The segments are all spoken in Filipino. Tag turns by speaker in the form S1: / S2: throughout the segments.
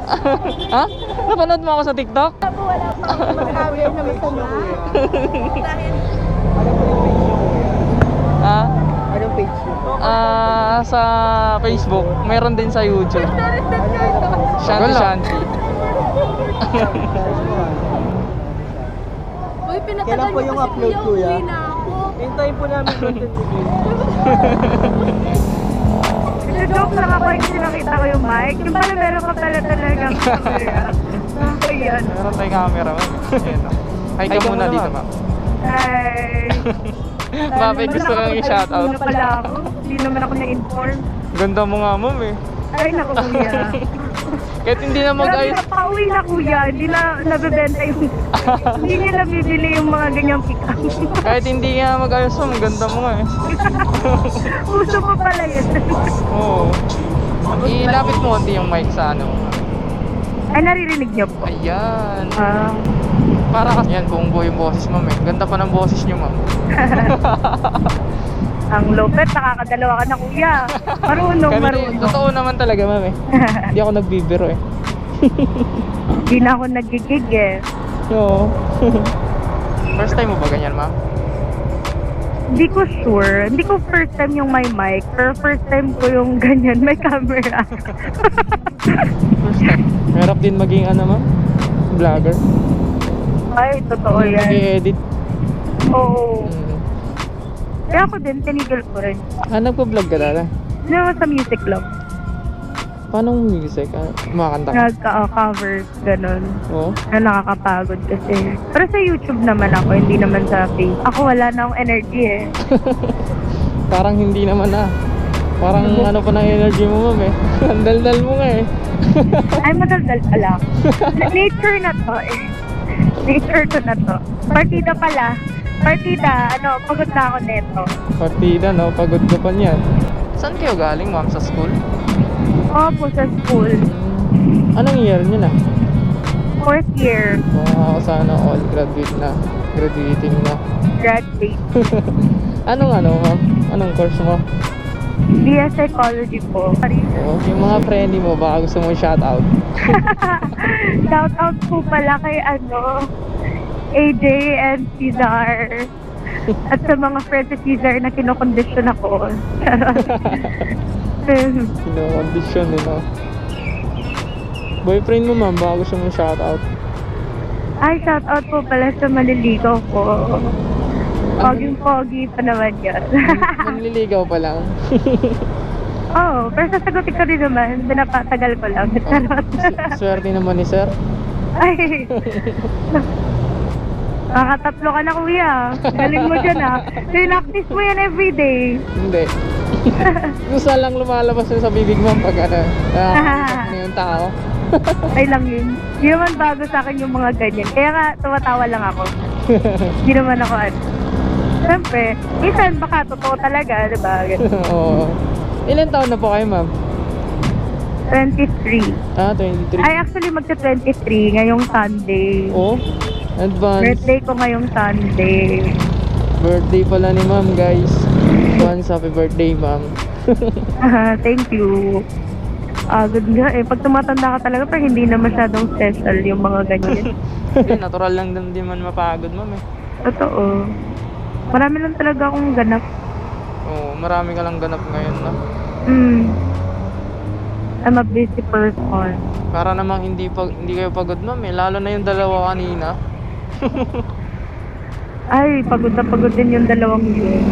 S1: Ha? Napanood mo ako sa TikTok?
S2: Wala pang mag-aware na masama.
S1: Ha?
S2: Anong page yun?
S1: Sa Facebook, meron din sa YouTube. Shanty Shanty.
S2: Uy, pinatagal
S3: Kailan po
S2: mo
S3: yung
S2: kasi
S3: upload,
S2: kuya,
S3: kuya?
S2: uwi na ako.
S3: Hintayin po namin content.
S4: Joke lang ako, hindi nakita ko yung mic. Yung pala meron ka pala talagang camera. Ayan.
S1: Meron tayong camera, ma'am. Ayan, oh. Hi ka muna dito, ma'am.
S4: Ay.
S1: Bakit gusto kang i-shoutout?
S4: Hindi pala ako. Hindi naman ako na-inform.
S1: Ganda mo nga, ma'am eh.
S4: Ay, naku kuya.
S1: Kahit hindi na mag-ayos.
S4: Pauwi na kuya. Hindi na nabibenta yung... Hindi niya nabibili yung mga ganyang pick-up.
S1: Kahit hindi nga mag-ayos, ma'am. Ganda mo nga eh.
S4: Uso pa pala yun.
S1: Oo. Ilapit mo konti yung mic sa ano.
S4: Ay, naririnig niyo po.
S1: Ayan.
S4: Ah.
S1: Para kasi yan, buong buo yung boses, ma'am eh. Ganda pa ng boses niyo, ma'am.
S4: Ang lupet, nakakadalawa ka na kuya. Marunong.
S1: Totoo naman talaga, ma'am eh. Hindi ako nagbibiro eh.
S4: Hindi na ako nagigig eh.
S1: Oo. First time mo ba ganyan, ma'am?
S4: Hindi ko sure. Hindi ko first time yung may mic. Pero first time ko yung ganyan, may camera.
S1: First time. Hirap din maging ano, ma'am? Vlogger.
S4: Ay, totoo yan.
S1: Nag-i-edit.
S4: Oo. Kaya ako din, tinigil ko rin.
S1: Nagpa-vlog ka dala?
S4: Ano sa music lang.
S1: Paano music? Kumakanta ka?
S4: Nagka-covers, ganun.
S1: Oo.
S4: Na nakakapagod kasi. Pero sa YouTube naman ako, hindi naman sa Facebook. Ako wala na akong energy eh.
S1: Parang hindi naman na. Parang ano pa ng energy mo, ma'am eh. Ang daldal mo nga eh.
S4: Ay, madaldal pala. Nature na to eh. Nature to na to. Partida pala. Partida, pagod na ako neto.
S1: Partida, no? Pagod ka pa niyan. Saan kayo galing, ma'am? Sa school?
S4: Opo, sa school.
S1: Anong year niyo na?
S4: 4th year.
S1: Wow, sana all graduate na. Graduating na.
S4: Graduate.
S1: Anong ma'am? Anong course mo?
S4: BS Psychology po.
S1: Oh, yung mga friendly mo, baka gusto mo shoutout.
S4: Shout out po pala kay AJ and Cesar. At sa mga friends si Cesar na kinokondisyon ako.
S1: Kinokondisyon eh, no? Boyfriend mo, ma'am, baka gusto mo shoutout.
S4: Ay, shout out po pala sa maliligaw ko. Poging-pogi pa naman yan.
S1: Manliligaw pa lang.
S4: Oo, pero sasagutin ko rin naman. Pinapatagal ko lang. Charot.
S1: Swerte naman ni sir.
S4: Ay. Nakakatatlo ka na kuya. Galing mo dyan ah. Pinaktis mo yan everyday.
S1: Hindi. Gusto lang lumalabas yun sa bibig mo pag nakakita yung tao.
S4: Ay lang yun. Hindi naman bago sa akin yung mga ganyan. Kaya nga, tumatawa lang ako. Hindi naman ako Siyempre, minsan baka totoo talaga, diba?
S1: Oo. Ilan taon na po kayo, ma'am?
S4: 23.
S1: 23.
S4: Ay, actually magka-23 ngayong Sunday.
S1: Oh, advance.
S4: Birthday ko ngayong Sunday.
S1: Birthday pala ni ma'am, guys. Advance happy birthday, ma'am.
S4: Thank you. Good nga eh. Pag tumatanda ka talaga, pero hindi na masyadong special yung mga ganyan.
S1: Natural lang din man mapagod, ma'am eh.
S4: Totoo. Marami lang talaga akong ganap.
S1: Oo, marami ka lang ganap ngayon, no?
S4: I'm a busy person.
S1: Para namang hindi kayo pagod, ma'am eh. Lalo na yung dalawa kanina.
S4: Ay, pagod na pagod din yung dalawang yun.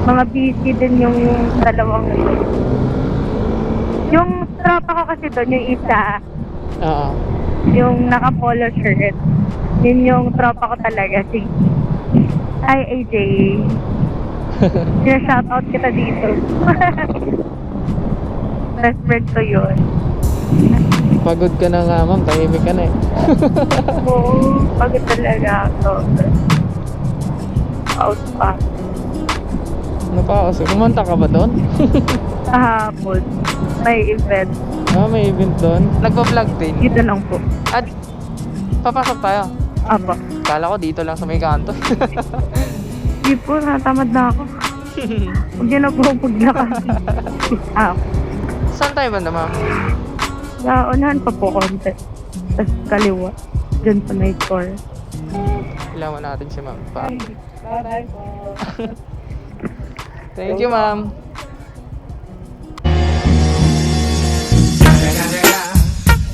S4: mga busy din yung dalawang yun. Yung tropa ko kasi doon, yung isa,
S1: Oo.
S4: yung naka-polo shirt, yun yung tropa ko talaga, si AJ. Sina-shoutout kita dito. Best friend ko yun.
S1: Pagod ka na nga, ma'am. Tahimik ka na eh.
S4: Oo, pagod talaga ako. Out pa.
S1: Ano pa kasi? Kumanta ka ba doon?
S4: Kahapon, may event.
S1: May event doon. Nagpa-vlog din.
S4: Dito lang po.
S1: At papasok tayo.
S4: Apo.
S1: Kala ko dito lang sa may kanto.
S4: Di po, natamad na ako. Huwag niyo na po paglakad.
S1: Saan tayo banda, ma'am?
S4: Unahan pa po konti. Tapos kaliwa. Diyan sa may store.
S1: Ilawan natin si ma'am.
S2: Bye-bye po.
S1: Thank you, ma'am.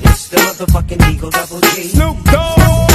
S3: It's the motherfucking Eagle Double G. Snoop Dogg.